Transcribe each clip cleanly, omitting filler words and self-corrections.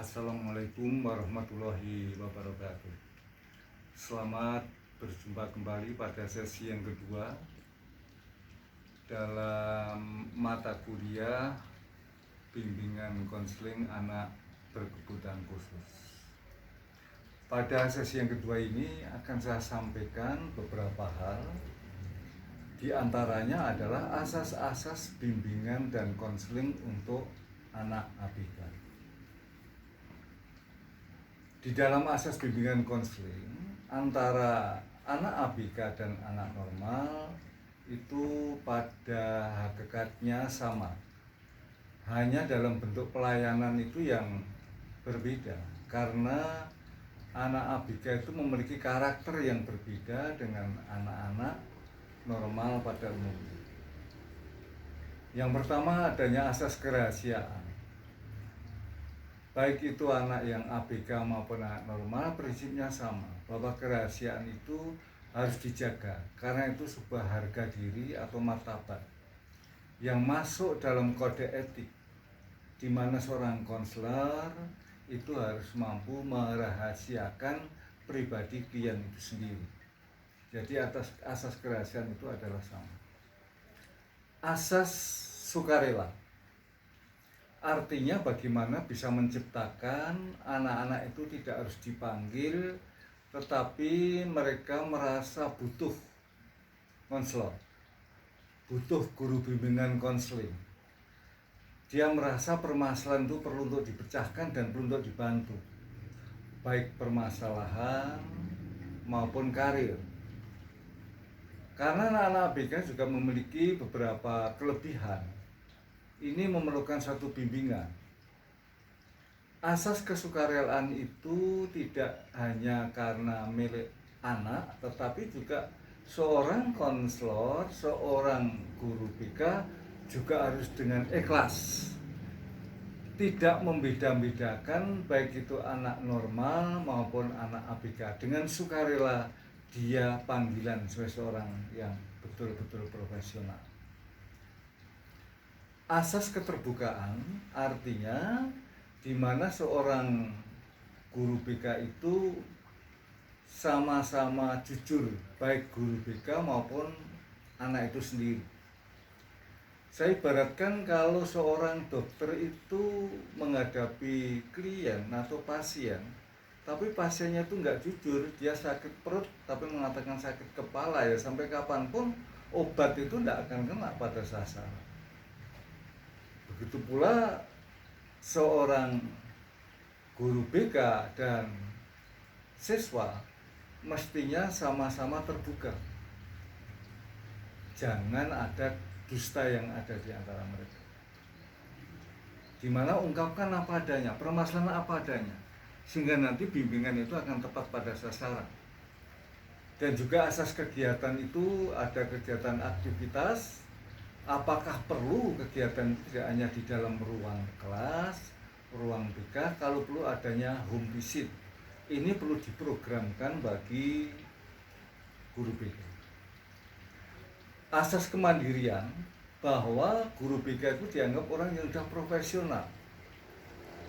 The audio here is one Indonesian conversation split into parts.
Assalamualaikum warahmatullahi wabarakatuh. Selamat berjumpa kembali pada sesi yang kedua dalam mata kuliah bimbingan konseling anak berkebutuhan khusus. Pada sesi yang kedua ini akan saya sampaikan beberapa hal. Di antaranya adalah asas-asas bimbingan dan konseling untuk anak ABK. Di dalam asas bimbingan konseling antara anak ABK dan anak normal itu pada hakikatnya sama, hanya dalam bentuk pelayanan itu yang berbeda, karena anak ABK itu memiliki karakter yang berbeda dengan anak-anak normal pada umumnya. Yang pertama, adanya asas kerahasiaan. Baik itu anak yang ABK maupun anak normal, prinsipnya sama, bahwa kerahasiaan itu harus dijaga, karena itu sebuah harga diri atau martabat yang masuk dalam kode etik, di mana seorang konselor itu harus mampu merahasiakan pribadi klien itu sendiri. Jadi asas kerahasiaan itu adalah sama. Asas sukarela, artinya bagaimana bisa menciptakan anak-anak itu tidak harus dipanggil, tetapi mereka merasa butuh konselor, butuh guru bimbingan konseling. Dia merasa permasalahan itu perlu untuk dipecahkan dan perlu untuk dibantu, baik permasalahan maupun karir. Karena anak-anak ABK juga memiliki beberapa kelebihan. Ini memerlukan satu bimbingan. Asas kesukarelaan itu tidak hanya karena milik anak, tetapi juga seorang konselor, seorang guru BK juga harus dengan ikhlas, tidak membeda-bedakan baik itu anak normal maupun anak ABK. Dengan sukarela dia panggilan sebagai seorang yang betul-betul profesional. Asas keterbukaan artinya di mana seorang guru BK itu sama-sama jujur, baik guru BK maupun anak itu sendiri. Saya ibaratkan kalau seorang dokter itu menghadapi klien atau pasien, tapi pasiennya itu nggak jujur, dia sakit perut tapi mengatakan sakit kepala, ya sampai kapanpun obat itu nggak akan kena pada sasaran. Begitu pula seorang guru BK dan siswa mestinya sama-sama terbuka. Jangan ada dusta yang ada di antara mereka. Dimana ungkapkan apa adanya, permasalahan apa adanya, sehingga nanti bimbingan itu akan tepat pada sasaran. Dan juga asas kegiatan itu ada kegiatan aktivitas. Apakah perlu kegiatan tidak hanya di dalam ruang kelas, ruang BK, kalau perlu adanya home visit. Ini perlu diprogramkan bagi guru BK. Asas kemandirian, bahwa guru BK itu dianggap orang yang sudah profesional.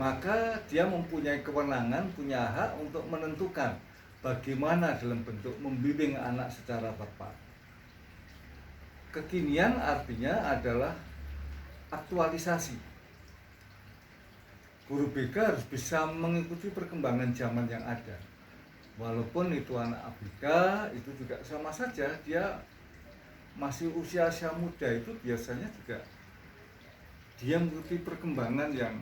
Maka dia mempunyai kewenangan, punya hak untuk menentukan bagaimana dalam bentuk membimbing anak secara tepat. Kekinian artinya adalah aktualisasi. Guru BK harus bisa mengikuti perkembangan zaman yang ada. Walaupun itu anak ABK, itu juga sama saja, dia masih usia muda, itu biasanya juga dia mengikuti perkembangan yang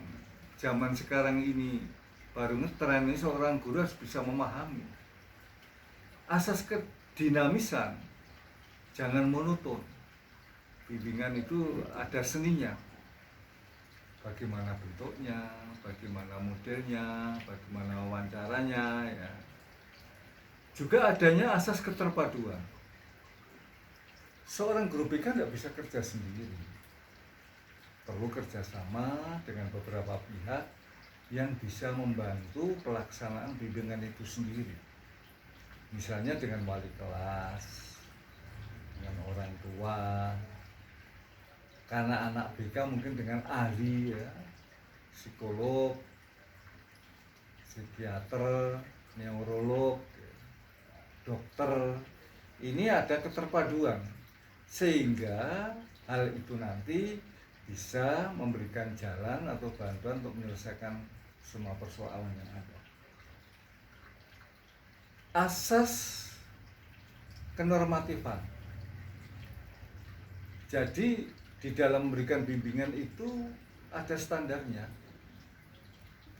zaman sekarang ini baru ngetren. Ini seorang guru harus bisa memahami. Asas kedinamisan, jangan monoton. Bimbingan itu ada seninya, bagaimana bentuknya, bagaimana modelnya, bagaimana wawancaranya, ya. Juga adanya asas keterpaduan. Seorang guru BK nggak bisa kerja sendiri, perlu kerjasama dengan beberapa pihak yang bisa membantu pelaksanaan bimbingan itu sendiri. Misalnya dengan wali kelas, dengan orang tua, karena anak BK mungkin dengan ahli, ya, psikolog, psikiater, neurolog, dokter, ini ada keterpaduan sehingga hal itu nanti bisa memberikan jalan atau bantuan untuk menyelesaikan semua persoalan yang ada. Asas kenormatifan. Jadi di dalam memberikan bimbingan itu ada standarnya.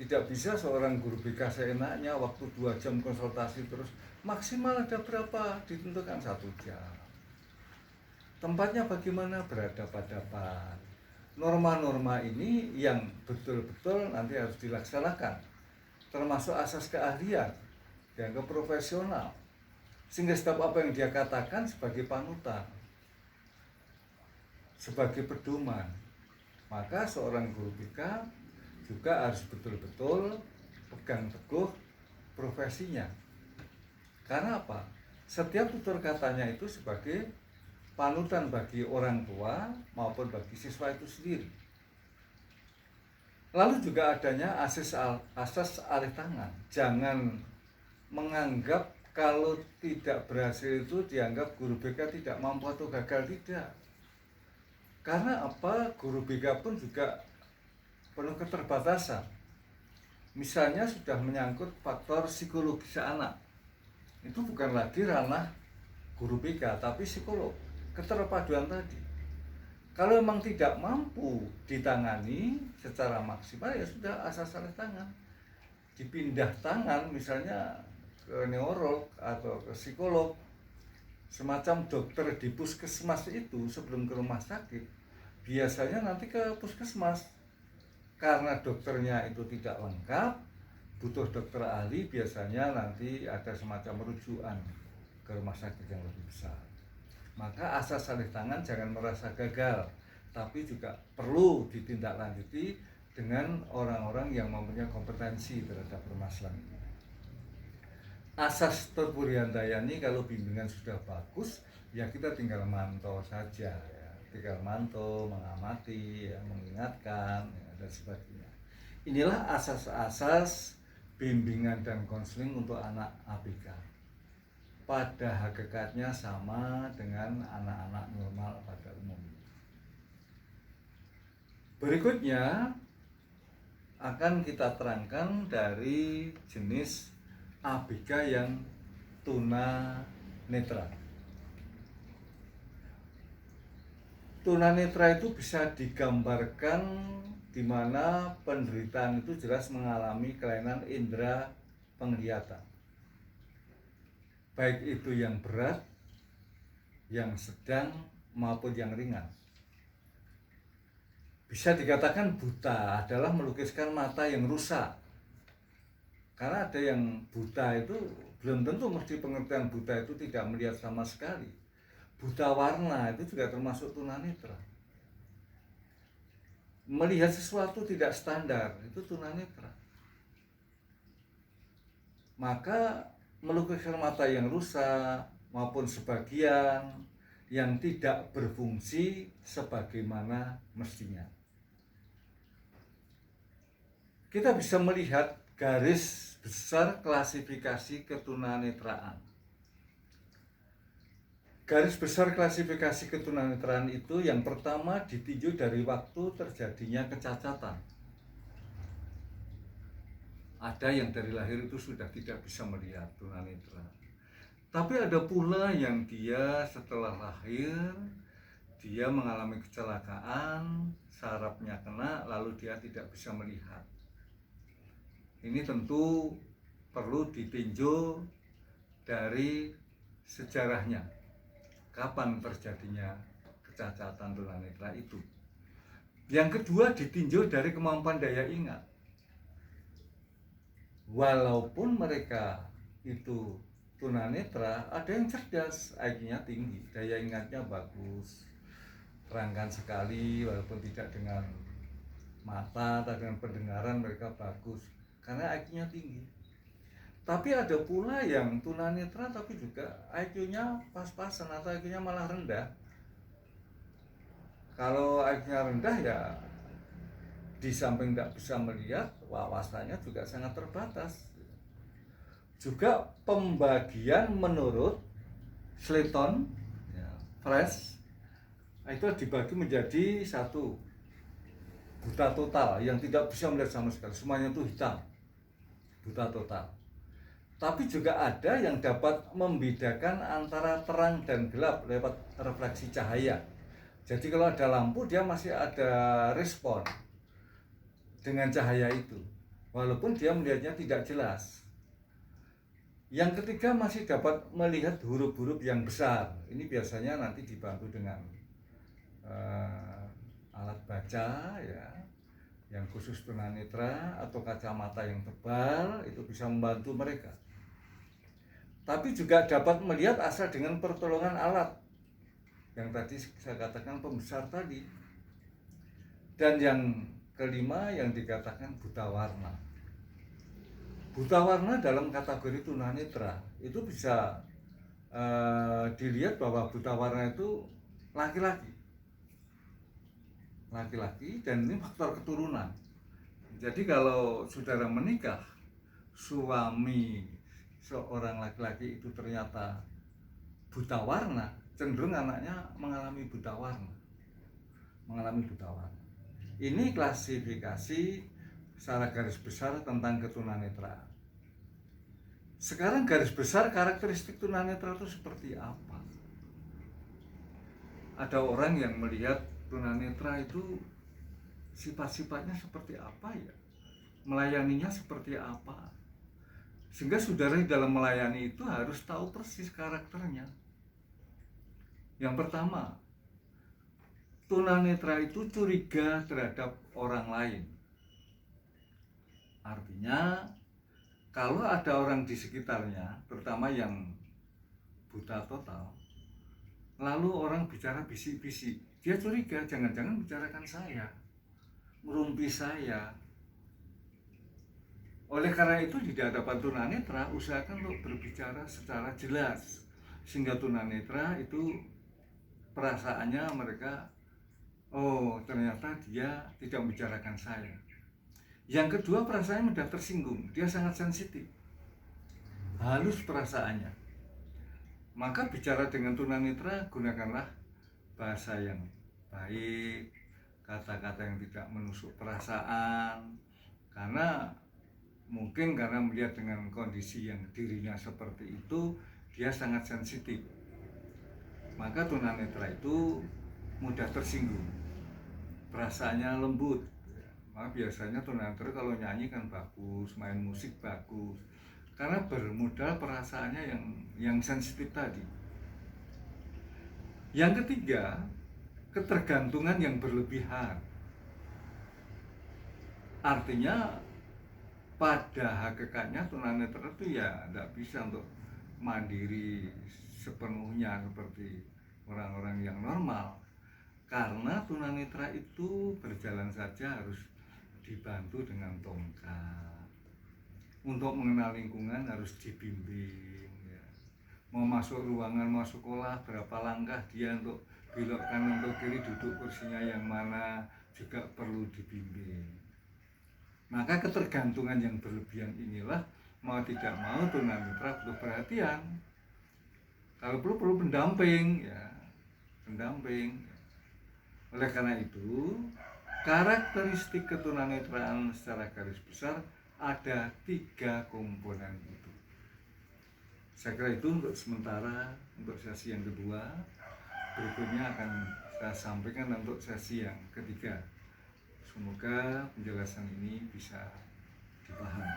Tidak bisa seorang guru BK seenaknya waktu 2 jam konsultasi terus maksimal ada berapa, ditentukan 1 jam. Tempatnya bagaimana, berhadapan-hadapan. Norma-norma ini yang betul-betul nanti harus dilaksanakan, termasuk asas keahlian dan keprofesional, sehingga setiap apa yang dia katakan sebagai panutan, sebagai pedoman. Maka seorang guru BK juga harus betul-betul pegang teguh profesinya. Karena apa? Setiap tutur katanya itu sebagai panutan bagi orang tua maupun bagi siswa itu sendiri. Lalu juga adanya asas alih tangan. Jangan menganggap kalau tidak berhasil itu dianggap guru BK tidak mampu atau gagal, tidak. Karena apa? Guru BK pun juga penuh keterbatasan. Misalnya sudah menyangkut faktor psikologis anak. Itu bukan lagi ranah guru BK, tapi psikolog. Keterpaduan tadi. Kalau memang tidak mampu ditangani secara maksimal, ya sudah asas alih tangan. Dipindah tangan misalnya ke neurolog atau ke psikolog. Semacam dokter di puskesmas itu sebelum ke rumah sakit, biasanya nanti ke puskesmas. Karena dokternya itu tidak lengkap, butuh dokter ahli, biasanya nanti ada semacam rujukan ke rumah sakit yang lebih besar. Maka asas alih tangan jangan merasa gagal, tapi juga perlu ditindaklanjuti dengan orang-orang yang mempunyai kompetensi terhadap permasalahan ini. Asas Turpurihandayani, kalau bimbingan sudah bagus, ya kita tinggal mantau saja, ya. Tinggal mantau, mengamati, ya, mengingatkan, ya, dan sebagainya. Inilah asas-asas bimbingan dan konseling untuk anak ABK. Pada hakikatnya sama dengan anak-anak normal pada umumnya. Berikutnya akan kita terangkan dari jenis ABK yang tunanetra. Tunanetra itu bisa digambarkan di mana penderitaan itu jelas mengalami kelainan indera penglihatan. Baik itu yang berat, yang sedang, maupun yang ringan. Bisa dikatakan buta adalah melukiskan mata yang rusak. Karena ada yang buta itu belum tentu mesti pengertian buta itu tidak melihat sama sekali. Buta warna itu juga termasuk tunanetra. Melihat sesuatu tidak standar itu tunanetra. Maka melukiskan mata yang rusak maupun sebagian yang tidak berfungsi sebagaimana mestinya. Kita bisa melihat garis besar klasifikasi ketunanetraan. Garis besar klasifikasi ketunanetraan itu yang pertama ditinjau dari waktu terjadinya kecacatan. Ada yang dari lahir itu sudah tidak bisa melihat, tunanetra. Tapi ada pula yang dia setelah lahir, dia mengalami kecelakaan, sarafnya kena, lalu dia tidak bisa melihat. Ini tentu perlu ditinjau dari sejarahnya. Kapan terjadinya kecacatan tunanetra itu. Yang kedua ditinjau dari kemampuan daya ingat. Walaupun mereka itu tunanetra, ada yang cerdas, IQ-nya tinggi, daya ingatnya bagus, terangkan sekali, walaupun tidak dengan mata atau dengan pendengaran mereka bagus, karena IQ-nya tinggi. Tapi ada pula yang tunanetra tapi juga IQ-nya pas-pasan atau IQ-nya malah rendah. Kalau IQ-nya rendah ya di samping tidak bisa melihat, wawasannya juga sangat terbatas. Juga pembagian menurut Slayton, ya, Fresh, itu dibagi menjadi satu, buta total, yang tidak bisa melihat sama sekali, semuanya itu hitam, buta total. Tapi juga ada yang dapat membedakan antara terang dan gelap lewat refleksi cahaya. Jadi kalau ada lampu, dia masih ada respon dengan cahaya itu, walaupun dia melihatnya tidak jelas. Yang ketiga masih dapat melihat huruf-huruf yang besar. Ini biasanya nanti dibantu dengan alat baca, ya, yang khusus tunanetra atau kacamata yang tebal, itu bisa membantu mereka. Tapi juga dapat melihat asal dengan pertolongan alat yang tadi saya katakan pembesar tadi. Dan yang kelima yang dikatakan buta warna. Buta warna dalam kategori tunanetra itu bisa dilihat bahwa buta warna itu laki-laki, dan ini faktor keturunan. Jadi kalau saudara menikah, suami seorang laki-laki itu ternyata buta warna, cenderung anaknya mengalami buta warna. Ini klasifikasi secara garis besar tentang ketunanetraan. Sekarang garis besar karakteristik tunanetra itu seperti apa? Ada orang yang melihat tunanetra itu sifat-sifatnya seperti apa ya? Melayaninya seperti apa? Sehingga saudara di dalam melayani itu harus tahu persis karakternya. Yang pertama, tunanetra itu curiga terhadap orang lain. Artinya, kalau ada orang di sekitarnya, terutama yang buta total, lalu orang bicara bisik-bisik, dia curiga, jangan-jangan bicarakan saya, merumpi saya. Oleh karena itu di hadapan tunanetra, usahakan untuk berbicara secara jelas, sehingga tunanetra itu perasaannya mereka, oh ternyata dia tidak membicarakan saya. Yang kedua, perasaannya mudah tersinggung, dia sangat sensitif, halus perasaannya. Maka bicara dengan tunanetra, gunakanlah bahasa yang baik, kata-kata yang tidak menusuk perasaan, karena mungkin karena melihat dengan kondisi yang dirinya seperti itu, dia sangat sensitif. Maka tunanetra itu mudah tersinggung, perasaannya lembut. Maka biasanya tunanetra kalau nyanyi kan bagus, main musik bagus, karena bermodal perasaannya yang sensitif tadi. Yang ketiga, ketergantungan yang berlebihan. Artinya pada hakikatnya tunanetra itu ya tidak bisa untuk mandiri sepenuhnya seperti orang-orang yang normal, karena tunanetra itu berjalan saja harus dibantu dengan tongkat. Untuk mengenal lingkungan harus dibimbing, ya. Mau masuk ruangan, mau sekolah, berapa langkah dia untuk belok kanan atau kiri, duduk kursinya yang mana, juga perlu dibimbing. Maka ketergantungan yang berlebihan inilah mau tidak mau tunanetra perlu perhatian. Kalau perlu pendamping, ya, pendamping. Oleh karena itu, karakteristik ketunanetraan secara garis besar ada 3 komponen itu. Saya kira itu untuk sementara, untuk sesi yang kedua. Berikutnya akan saya sampaikan untuk sesi yang ketiga. Semoga penjelasan ini bisa dipahami.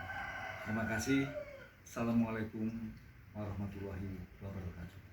Terima kasih. Assalamualaikum warahmatullahi wabarakatuh.